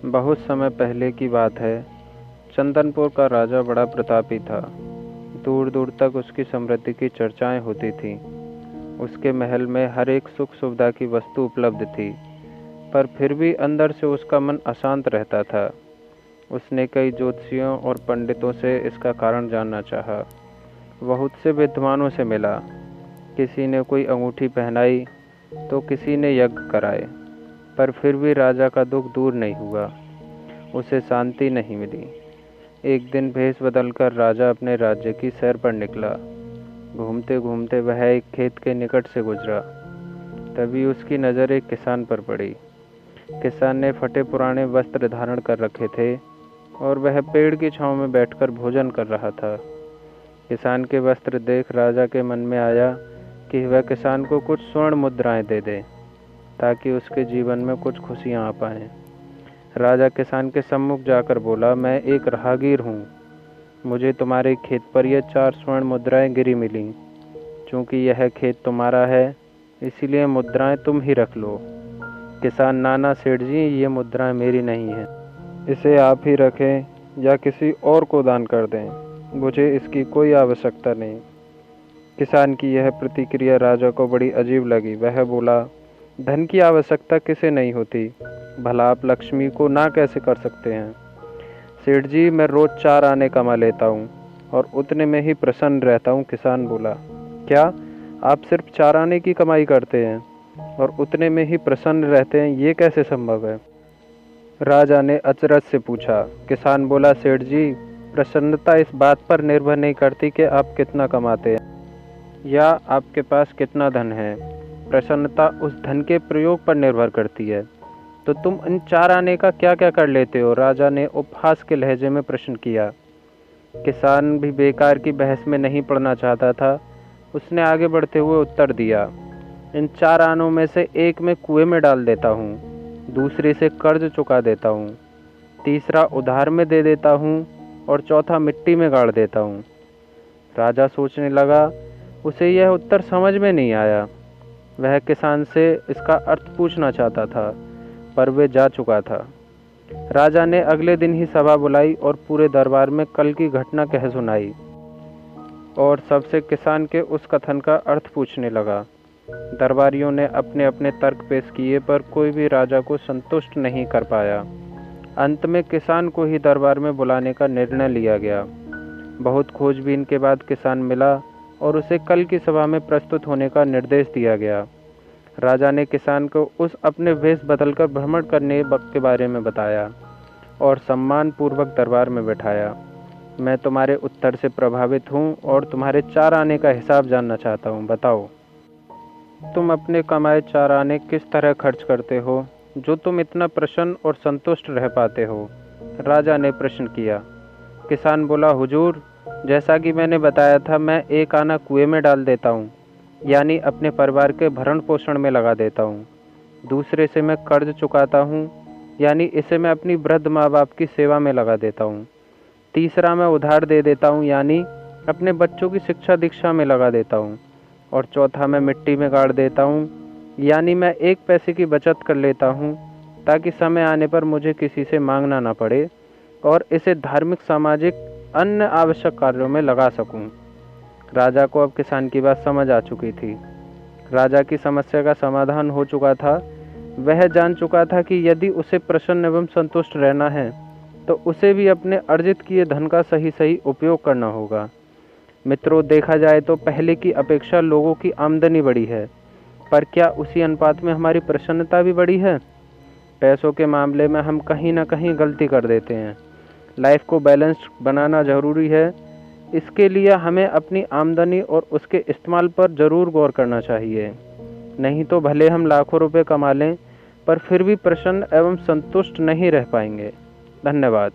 बहुत समय पहले की बात है। चंदनपुर का राजा बड़ा प्रतापी था। दूर दूर तक उसकी समृद्धि की चर्चाएं होती थीं। उसके महल में हर एक सुख सुविधा की वस्तु उपलब्ध थी, पर फिर भी अंदर से उसका मन अशांत रहता था। उसने कई ज्योतिषियों और पंडितों से इसका कारण जानना चाहा। बहुत से विद्वानों से मिला। किसी ने कोई अंगूठी पहनाई तो किसी ने यज्ञ कराए, पर फिर भी राजा का दुख दूर नहीं हुआ। उसे शांति नहीं मिली। एक दिन भेष बदलकर राजा अपने राज्य की सैर पर निकला। घूमते घूमते वह एक खेत के निकट से गुजरा। तभी उसकी नज़र एक किसान पर पड़ी। किसान ने फटे पुराने वस्त्र धारण कर रखे थे और वह पेड़ की छांव में बैठकर भोजन कर रहा था। किसान के वस्त्र देख राजा के मन में आया कि वह किसान को कुछ स्वर्ण मुद्राएं दे दे, ताकि उसके जीवन में कुछ खुशियां आ पाएं। राजा किसान के सम्मुख जाकर बोला, मैं एक राहगीर हूँ। मुझे तुम्हारे खेत पर यह 4 स्वर्ण मुद्राएं गिरी मिली। चूँकि यह खेत तुम्हारा है, इसीलिए मुद्राएं तुम ही रख लो। किसान, नाना सेठ जी, ये मुद्राएं मेरी नहीं हैं। इसे आप ही रखें या किसी और को दान कर दें। मुझे इसकी कोई आवश्यकता नहीं। किसान की यह प्रतिक्रिया राजा को बड़ी अजीब लगी। वह बोला, धन की आवश्यकता किसे नहीं होती, भला आप लक्ष्मी को ना कैसे कर सकते हैं। सेठ जी, मैं रोज़ 4 आने कमा लेता हूँ और उतने में ही प्रसन्न रहता हूँ। किसान बोला, क्या आप सिर्फ 4 आने की कमाई करते हैं और उतने में ही प्रसन्न रहते हैं, ये कैसे संभव है। राजा ने अचरज से पूछा। किसान बोला, सेठ जी, प्रसन्नता इस बात पर निर्भर नहीं करती कि आप कितना कमाते हैं या आपके पास कितना धन है। प्रसन्नता उस धन के प्रयोग पर निर्भर करती है। तो तुम इन 4 आने का क्या क्या कर लेते हो, राजा ने उपहास के लहजे में प्रश्न किया। किसान भी बेकार की बहस में नहीं पड़ना चाहता था। उसने आगे बढ़ते हुए उत्तर दिया, इन 4 आनों में से एक में कुएं में डाल देता हूँ, दूसरे से कर्ज चुका देता हूँ, तीसरा उधार में दे देता हूँ और चौथा मिट्टी में गाड़ देता हूँ। राजा सोचने लगा। उसे यह उत्तर समझ में नहीं आया। वह किसान से इसका अर्थ पूछना चाहता था, पर वे जा चुका था। राजा ने अगले दिन ही सभा बुलाई और पूरे दरबार में कल की घटना कह सुनाई और सबसे किसान के उस कथन का अर्थ पूछने लगा। दरबारियों ने अपने अपने तर्क पेश किए, पर कोई भी राजा को संतुष्ट नहीं कर पाया। अंत में किसान को ही दरबार में बुलाने का निर्णय लिया गया। बहुत खोजबीन के बाद किसान मिला और उसे कल की सभा में प्रस्तुत होने का निर्देश दिया गया। राजा ने किसान को उस अपने वेश बदलकर भ्रमण करने के बारे में बताया और सम्मान पूर्वक दरबार में बैठाया। मैं तुम्हारे उत्तर से प्रभावित हूँ और तुम्हारे 4 आने का हिसाब जानना चाहता हूँ। बताओ, तुम अपने कमाए 4 आने किस तरह खर्च करते हो, जो तुम इतना प्रसन्न और संतुष्ट रह पाते हो। राजा ने प्रश्न किया। किसान बोला, हुजूर, जैसा कि मैंने बताया था, मैं 1 आना कुएं में डाल देता हूँ, यानी अपने परिवार के भरण पोषण में लगा देता हूँ। दूसरे से मैं कर्ज चुकाता हूँ, यानी इसे मैं अपनी वृद्ध माँ बाप की सेवा में लगा देता हूँ। तीसरा मैं उधार दे देता हूँ, यानी अपने बच्चों की शिक्षा दीक्षा में लगा देता हूँ। और चौथा मैं मिट्टी में गाड़ देता हूँ, यानी मैं 1 पैसे की बचत कर लेता हूँ, ताकि समय आने पर मुझे किसी से मांगना ना पड़े और इसे धार्मिक, सामाजिक, अन्य आवश्यक कार्यों में लगा सकूँ। राजा को अब किसान की बात समझ आ चुकी थी। राजा की समस्या का समाधान हो चुका था। वह जान चुका था कि यदि उसे प्रसन्न एवं संतुष्ट रहना है, तो उसे भी अपने अर्जित किए धन का सही सही उपयोग करना होगा। मित्रों, देखा जाए तो पहले की अपेक्षा लोगों की आमदनी बढ़ी है, पर क्या उसी अनुपात में हमारी प्रसन्नता भी बढ़ी है। पैसों के मामले में हम कहीं ना कहीं गलती कर देते हैं। लाइफ को बैलेंस्ड बनाना ज़रूरी है। इसके लिए हमें अपनी आमदनी और उसके इस्तेमाल पर ज़रूर गौर करना चाहिए। नहीं तो भले हम लाखों रुपए कमा लें, पर फिर भी प्रसन्न एवं संतुष्ट नहीं रह पाएंगे। धन्यवाद।